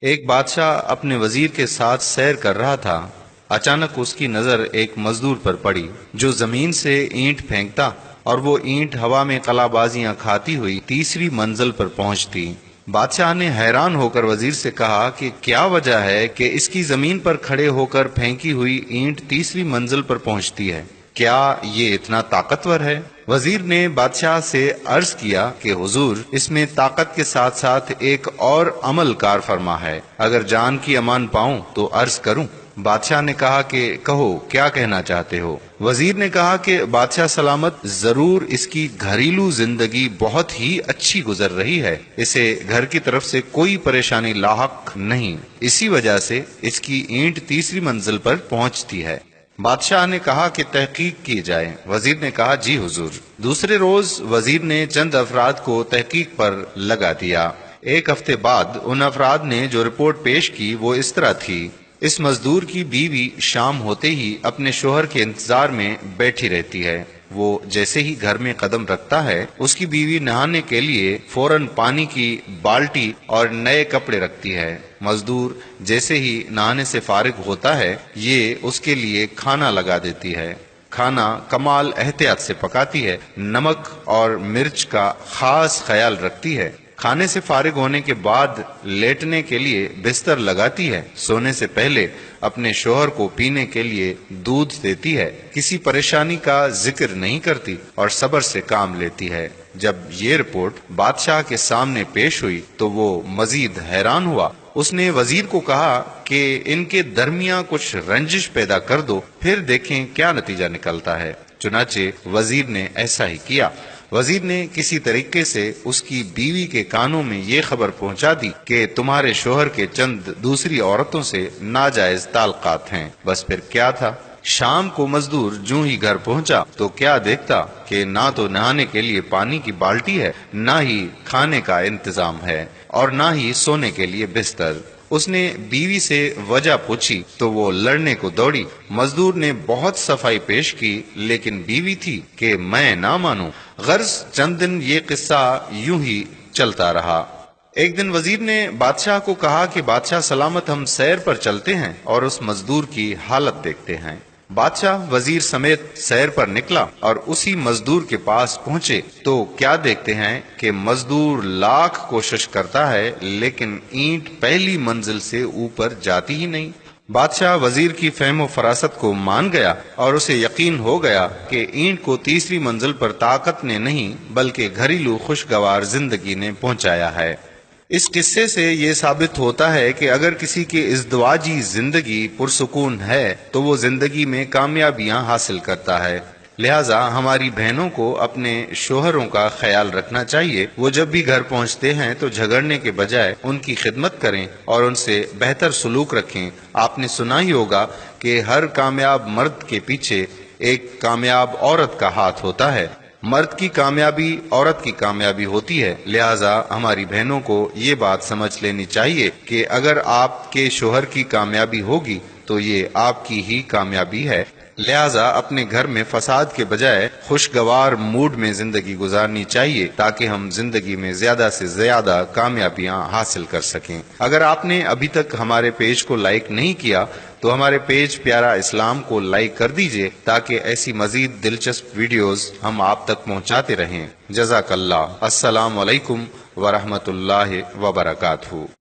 ایک بادشاہ اپنے وزیر کے ساتھ سیر کر رہا تھا۔ اچانک اس کی نظر ایک مزدور پر پڑی جو زمین سے اینٹ پھینکتا اور وہ اینٹ ہوا میں قلا بازیاں کھاتی ہوئی تیسری منزل پر پہنچتی۔ بادشاہ نے حیران ہو کر وزیر سے کہا کہ کیا وجہ ہے کہ اس کی زمین پر کھڑے ہو کر پھینکی ہوئی اینٹ تیسری منزل پر پہنچتی ہے؟ کیا یہ اتنا طاقتور ہے؟ وزیر نے بادشاہ سے عرض کیا کہ حضور، اس میں طاقت کے ساتھ ساتھ ایک اور عمل کار فرما ہے، اگر جان کی امان پاؤں تو عرض کروں؟ بادشاہ نے کہا کہ کہو، کیا کہنا چاہتے ہو؟ وزیر نے کہا کہ بادشاہ سلامت، ضرور اس کی گھریلو زندگی بہت ہی اچھی گزر رہی ہے، اسے گھر کی طرف سے کوئی پریشانی لاحق نہیں، اسی وجہ سے اس کی اینٹ تیسری منزل پر پہنچتی ہے۔ بادشاہ نے کہا کہ تحقیق کی جائے۔ وزیر نے کہا جی حضور۔ دوسرے روز وزیر نے چند افراد کو تحقیق پر لگا دیا۔ ایک ہفتے بعد ان افراد نے جو رپورٹ پیش کی وہ اس طرح تھی: اس مزدور کی بیوی شام ہوتے ہی اپنے شوہر کے انتظار میں بیٹھی رہتی ہے۔ وہ جیسے ہی گھر میں قدم رکھتا ہے، اس کی بیوی نہانے کے لیے فوراً پانی کی بالٹی اور نئے کپڑے رکھتی ہے۔ مزدور جیسے ہی نہانے سے فارغ ہوتا ہے، یہ اس کے لیے کھانا لگا دیتی ہے۔ کھانا کمال احتیاط سے پکاتی ہے، نمک اور مرچ کا خاص خیال رکھتی ہے۔ کھانے سے فارغ ہونے کے بعد لیٹنے کے لیے بستر لگاتی ہے۔ سونے سے پہلے اپنے شوہر کو پینے کے لیے دودھ دیتی ہے۔ کسی پریشانی کا ذکر نہیں کرتی اور صبر سے کام لیتی ہے۔ جب یہ رپورٹ بادشاہ کے سامنے پیش ہوئی تو وہ مزید حیران ہوا۔ اس نے وزیر کو کہا کہ ان کے درمیان کچھ رنجش پیدا کر دو، پھر دیکھیں کیا نتیجہ نکلتا ہے۔ چنانچہ وزیر نے ایسا ہی کیا۔ وزیر نے کسی طریقے سے اس کی بیوی کے کانوں میں یہ خبر پہنچا دی کہ تمہارے شوہر کے چند دوسری عورتوں سے ناجائز تعلقات ہیں۔ بس پھر کیا تھا؟ شام کو مزدور جوں ہی گھر پہنچا تو کیا دیکھتا کہ نہ تو نہانے کے لیے پانی کی بالٹی ہے، نہ ہی کھانے کا انتظام ہے، اور نہ ہی سونے کے لیے بستر۔ اس نے بیوی سے وجہ پوچھی تو وہ لڑنے کو دوڑی۔ مزدور نے بہت صفائی پیش کی، لیکن بیوی تھی کہ میں نہ مانوں۔ غرض چند دن یہ قصہ یوں ہی چلتا رہا۔ ایک دن وزیر نے بادشاہ کو کہا کہ بادشاہ سلامت، ہم سیر پر چلتے ہیں اور اس مزدور کی حالت دیکھتے ہیں۔ بادشاہ وزیر سمیت سیر پر نکلا اور اسی مزدور کے پاس پہنچے تو کیا دیکھتے ہیں کہ مزدور لاکھ کوشش کرتا ہے لیکن اینٹ پہلی منزل سے اوپر جاتی ہی نہیں۔ بادشاہ وزیر کی فہم و فراست کو مان گیا اور اسے یقین ہو گیا کہ اینٹ کو تیسری منزل پر طاقت نے نہیں بلکہ گھریلو خوشگوار زندگی نے پہنچایا ہے۔ اس قصے سے یہ ثابت ہوتا ہے کہ اگر کسی کی ازدواجی زندگی پرسکون ہے تو وہ زندگی میں کامیابیاں حاصل کرتا ہے۔ لہٰذا ہماری بہنوں کو اپنے شوہروں کا خیال رکھنا چاہیے۔ وہ جب بھی گھر پہنچتے ہیں تو جھگڑنے کے بجائے ان کی خدمت کریں اور ان سے بہتر سلوک رکھیں۔ آپ نے سنا ہی ہوگا کہ ہر کامیاب مرد کے پیچھے ایک کامیاب عورت کا ہاتھ ہوتا ہے۔ مرد کی کامیابی عورت کی کامیابی ہوتی ہے۔ لہٰذا ہماری بہنوں کو یہ بات سمجھ لینی چاہیے کہ اگر آپ کے شوہر کی کامیابی ہوگی تو یہ آپ کی ہی کامیابی ہے۔ لہٰذا اپنے گھر میں فساد کے بجائے خوشگوار موڈ میں زندگی گزارنی چاہیے تاکہ ہم زندگی میں زیادہ سے زیادہ کامیابیاں حاصل کر سکیں۔ اگر آپ نے ابھی تک ہمارے پیج کو لائک نہیں کیا تو ہمارے پیج پیارا اسلام کو لائک کر دیجئے تاکہ ایسی مزید دلچسپ ویڈیوز ہم آپ تک پہنچاتے رہیں۔ جزاک اللہ۔ السلام علیکم ورحمۃ اللہ وبرکاتہ۔